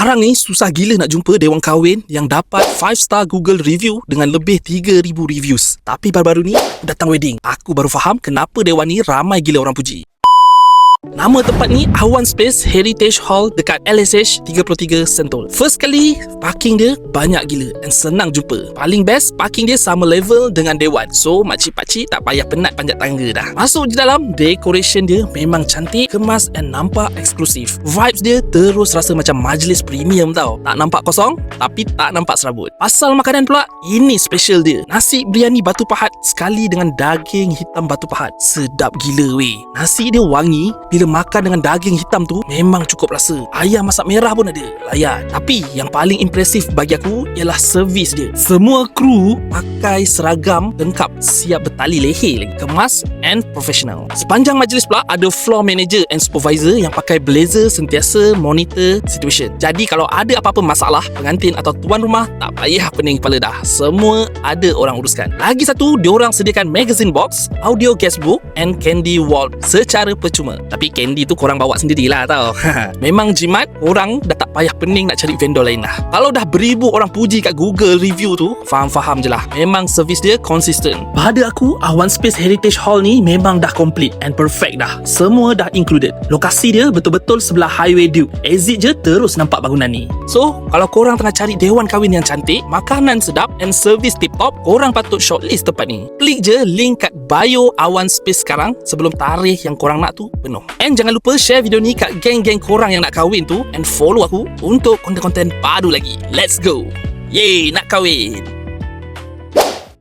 Sekarang ni susah gila nak jumpa dewan kahwin yang dapat 5-star Google review dengan lebih 3,000 reviews. Tapi baru-baru ni datang wedding, aku baru faham kenapa dewan ni ramai gila orang puji. Nama tempat ni Awan Space Heritage Hall dekat LSH 33 Sentul. First kali, parking dia banyak gila dan senang jumpa. Paling best, parking dia sama level dengan dewan. So, makcik-pakcik tak payah penat panjat tangga dah. Masuk je dalam, decoration dia memang cantik, kemas and nampak eksklusif. Vibes dia terus rasa macam majlis premium tau. Tak nampak kosong, tapi tak nampak serabut. Pasal makanan pula, ini special dia. Nasi biryani batu pahat sekali dengan daging hitam batu pahat. Sedap gila weh. Nasi dia wangi. Bila makan dengan daging hitam tu memang cukup rasa. Ayam masak merah pun ada, layan. Tapi yang paling impresif bagi aku ialah servis dia. Semua kru pakai seragam lengkap, siap bertali leher lagi. Kemas and professional. Sepanjang majlis pula ada floor manager and supervisor yang pakai blazer sentiasa monitor situation. Jadi kalau ada apa-apa masalah, pengantin atau tuan rumah tak payah pening kepala dah. Semua ada orang uruskan. Lagi satu, diorang sediakan magazine box, audio guestbook and candy wall secara percuma. Tapi candy tu korang bawa sendirilah tau. Memang jimat, orang dah tak payah pening nak cari vendor lain dah. Kalau dah beribu orang puji kat Google review tu, faham-faham je lah. Memang servis dia konsisten. Pada aku, Awan Space Heritage Hall ni memang dah complete and perfect dah. Semua dah included. Lokasi dia betul-betul sebelah Highway Duke. Exit je terus nampak bangunan ni. So, kalau korang tengah cari dewan kahwin yang cantik, makanan sedap and servis tip-top, korang patut shortlist tempat ni. Klik je link kat bio Awan Space sekarang sebelum tarikh yang korang nak tu penuh. And jangan lupa share video ni kat geng-geng korang yang nak kahwin tu and follow aku untuk konten-konten baru lagi. Let's go! Yeay, nak kahwin!